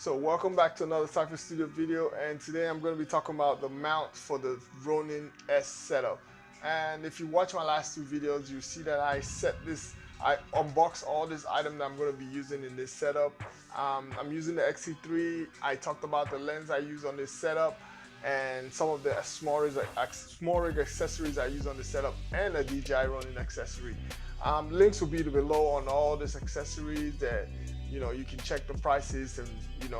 So welcome back to another SYPH3R Studio video, and today I'm going to be talking about the mount for the Ronin S setup. And if you watch my last two videos, you see that I unboxed all this item that I'm going to be using in this setup. I'm using the XT3. I talked about the lens I use on this setup and some of the SmallRig accessories I use on the setup, and a DJI Ronin accessory. Links will be below on all these accessories that you can check the prices and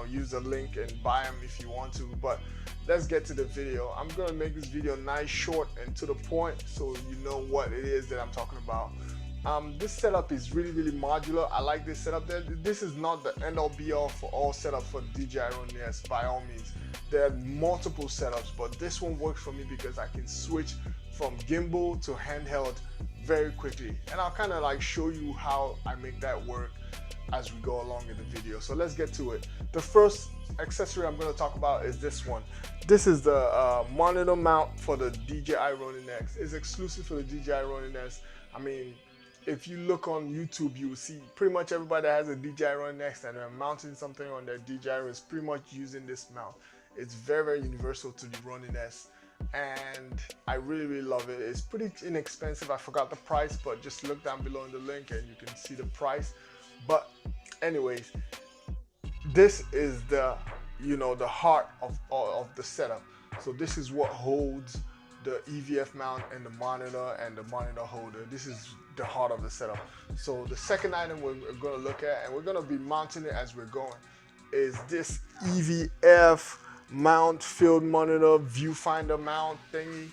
use the link and buy them if you want to. But let's get to the video. I'm gonna make this video nice, short, and to the point, so you know what it is that I'm talking about. This setup is really modular. I like this setup. This is not the end all be all for all setup for DJI Ronin S, by all means. There are multiple setups, but this one works for me because I can switch from gimbal to handheld very quickly, and I'll kind of like show you how I make that work as we go along in the video. So let's get to it. The first accessory I'm going to talk about is this one. This is the monitor mount for the DJI Ronin X. It's exclusive for the DJI Ronin S. I mean, if you look on YouTube, you will see pretty much everybody that has a DJI Ronin X and they're mounting something on their DJI is pretty much using this mount. It's very universal to the Ronin S, and I really love it. It's pretty inexpensive. I forgot the price, but just look down below in the link and you can see the price. But anyways, this is the the heart of the setup. So this is what holds the EVF mount and the monitor holder. This is the heart of the setup. So the second item we're going to look at, and we're going to be mounting it as we're going, is this EVF mount field monitor viewfinder mount thingy.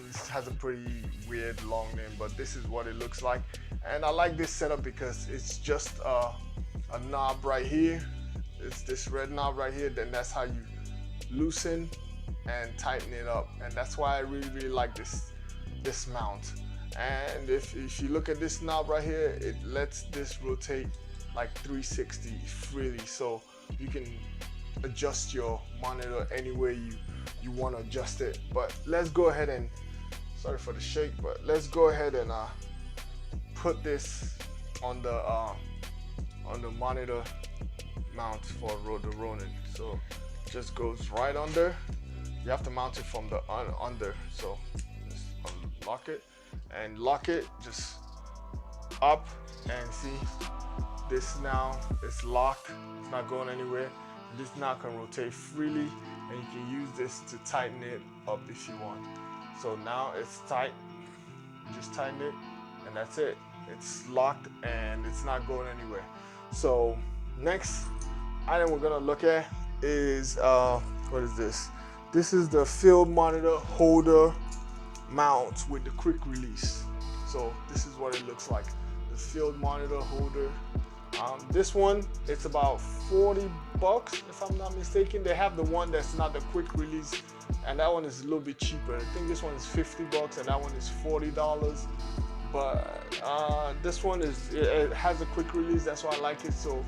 This has a pretty weird long name, but this is what it looks like. And I like this setup because it's just a knob right here. It's this red knob right here. Then that's how you loosen and tighten it up, and that's why I really like this mount. And if you look at this knob right here, it lets this rotate like 360 freely, so you can adjust your monitor any way you want to adjust it. But let's go ahead and, sorry for the shake, but let's go ahead and put this on the monitor mount for the Ronin. So it just goes right under. You have to mount it from the under. So just unlock it and lock it just up, and see, this now is locked. It's not going anywhere. This now can rotate freely, and you can use this to tighten it up if you want. So now it's tight. You just tighten it, and that's it. It's locked and it's not going anywhere. So next item we're gonna look at is what is this? This is the field monitor holder mount with the quick release. So this is what it looks like, the field monitor holder. This one, it's about 40 bucks if I'm not mistaken. They have the one that's not the quick release, and that one is a little bit cheaper. I think this one is 50 bucks and that one is $40. But this one it has a quick release. That's why I like it. So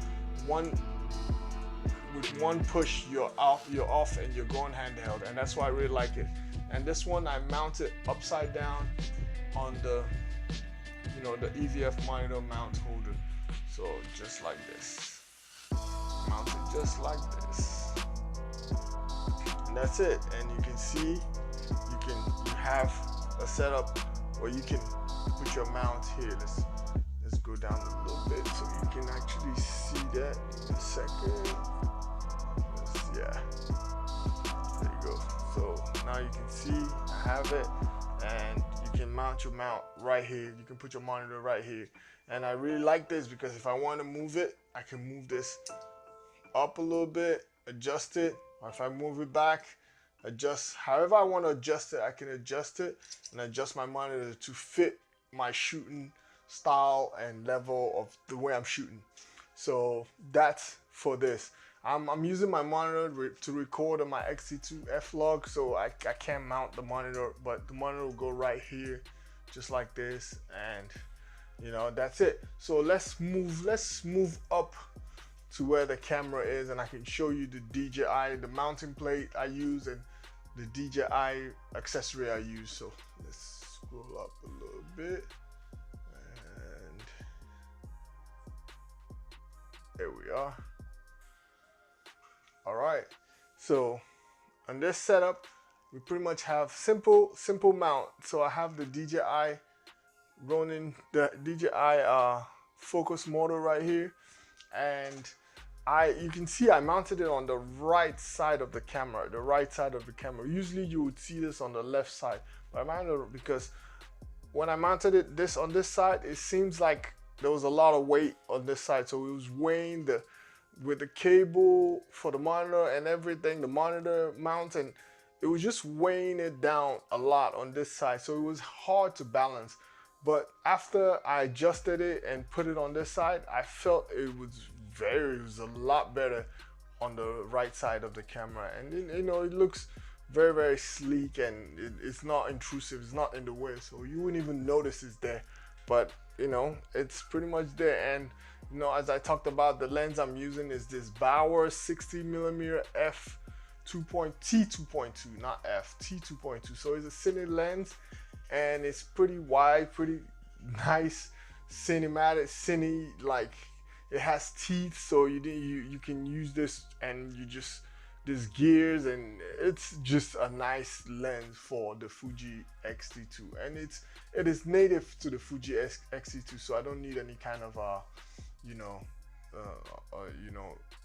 with one push you're off and you're going handheld, and that's why I really like it. And this one I mount it upside down on the the EVF monitor mount holder. So just like this, mount it just like this, and that's it. And you can see you have a setup where you can put your mount here. Let's go down a little bit so you can actually see that in a second. Yeah, there you go. So now you can see I have it, and you can mount your mount right here. You can put your monitor right here. And I really like this because if I want to move it, I can move this up a little bit, adjust it, or if I move it back, adjust. However I want to adjust it, I can adjust it and adjust my monitor to fit my shooting style and level of the way I'm shooting. So that's for this. I'm using my monitor to record on my XT2 F-Log, so I can't mount the monitor, but the monitor will go right here just like this, and that's it. So let's move up to where the camera is, and I can show you the DJI, the mounting plate I use, and the DJI accessory I use. So let's scroll up a little bit, and there we are. All right, so on this setup, we pretty much have simple mount. So I have the DJI Ronin, the DJI focus motor right here, and you can see I mounted it on the right side of the camera, Usually you would see this on the left side, but I mounted it because when I mounted it on this side, it seems like there was a lot of weight on this side, so it was weighing with the cable for the monitor and everything, the monitor mount, and it was just weighing it down a lot on this side, so it was hard to balance. But after I adjusted it and put it on this side, I felt it was a lot better on the right side of the camera, and you know, it looks very sleek, and it's not intrusive, it's not in the way, so you wouldn't even notice it's there. But you know, it's pretty much there. And you know, as I talked about, the lens I'm using is this Bauer 60mm T2.2, not F, T2.2. So it's a cine lens, and it's pretty wide, pretty nice, cinematic, like it has teeth, so you can use this, and there's gears, and it's just a nice lens for the Fuji X-T2, and it is native to the Fuji X-T2, so I don't need any kind of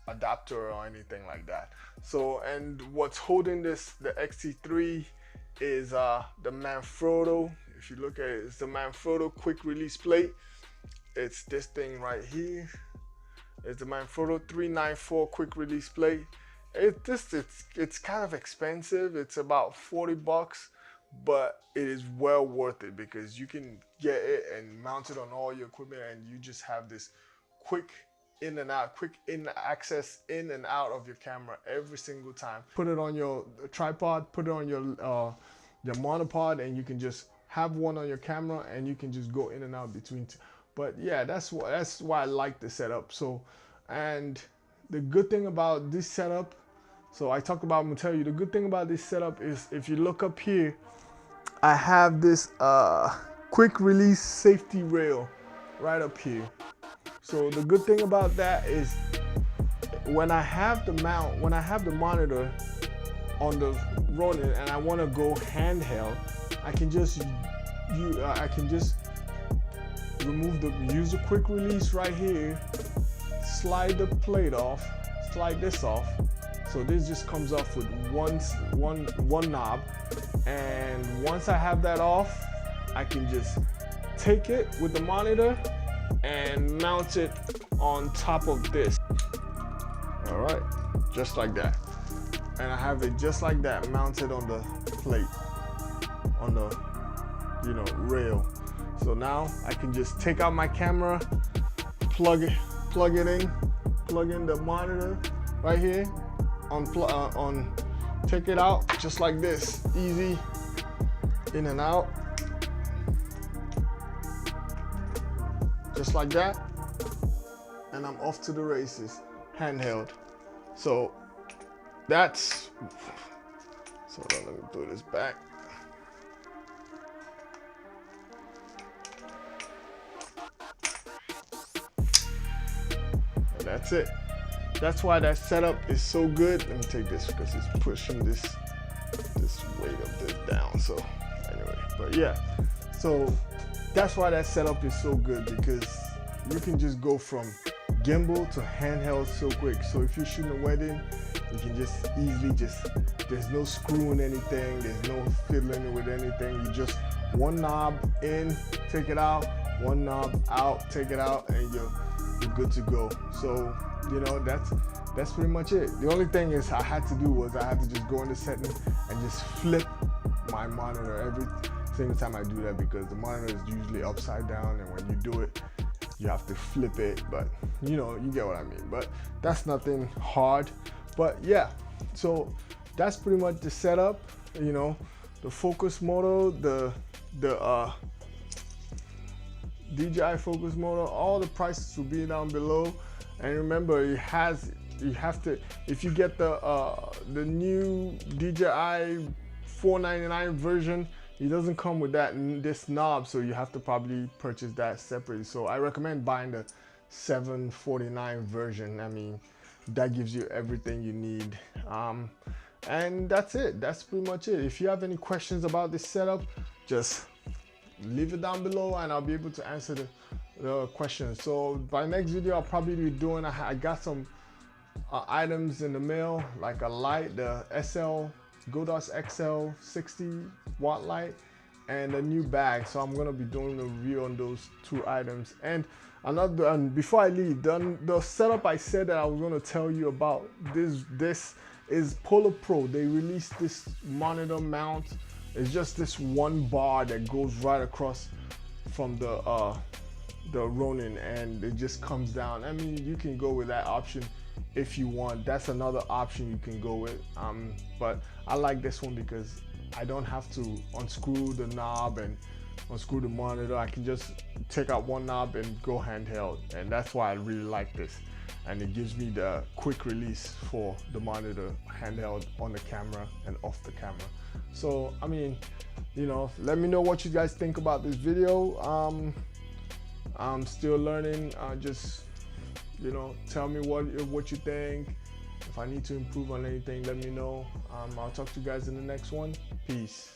adapter or anything like that. So, and what's holding the X-T3 is the Manfrotto. If you look at it, it's the Manfrotto quick release plate. It's this thing right here. It's the Manfrotto 394 quick release plate. It's kind of expensive. It's about 40 bucks, but it is well worth it because you can get it and mount it on all your equipment, and you just have this quick access in and out of your camera every single time. Put it on your tripod, put it on your monopod, and you can just have one on your camera, and you can just go in and out between two. But yeah, that's why I like the setup. So, and the good thing about this setup, so I talked about Muteru, the good thing about this setup is if you look up here, I have this quick release safety rail right up here. So the good thing about that is when I have the monitor on the Ronin and I want to go handheld, I can just use the quick release right here, slide this off. So this just comes off with one knob, and once I have that off, I can just take it with the monitor and mount it on top of this. All right, just like that. And I have it just like that, mounted on the plate, on the rail. So now I can just take out my camera, plug in the monitor right here, take it out just like this, easy, in and out, just like that, and I'm off to the races, handheld. So let me do this back. And that's it. That's why that setup is so good. Let me take this because it's pushing this weight of this down. So anyway, but yeah, so that's why that setup is so good, because you can just go from gimbal to handheld so quick. So if you're shooting a wedding, you can just easily there's no screwing anything, there's no fiddling with anything. You just one knob in, take it out, one knob out, take it out, and you're good to go. So that's pretty much it. The only thing is I had to just go in the setting and just flip my monitor every single time I do that, because the monitor is usually upside down, and when you do it, you have to flip it. But you get what I mean. But that's nothing hard. But yeah, so that's pretty much the setup. The focus motor, the DJI focus motor, all the prices will be down below. And remember, if you get the new DJI 499 version, it doesn't come with this knob, so you have to probably purchase that separately. So I recommend buying the 749 version. I mean, that gives you everything you need. And that's it. That's pretty much it. If you have any questions about this setup, just leave it down below and I'll be able to answer the questions. So by next video, I'll probably be doing, I got some items in the mail, like a light, the Godos XL 60 watt light, and a new bag. So I'm gonna be doing a review on those 2 items. And before I leave, the setup I said that I was gonna tell you about, this is Polar Pro. They released this monitor mount. It's just this one bar that goes right across from the Ronin, and it just comes down. I mean, you can go with that option if you want. That's another option you can go with. But I like this one because I don't have to unscrew the knob and unscrew the monitor. I can just take out one knob and go handheld, and that's why I really like this. And it gives me the quick release for the monitor handheld on the camera and off the camera. So I mean, you know, let me know what you guys think about this video. I'm still learning. Just, you know, tell me what you think. If I need to improve on anything, let me know. I'll talk to you guys in the next one. Peace.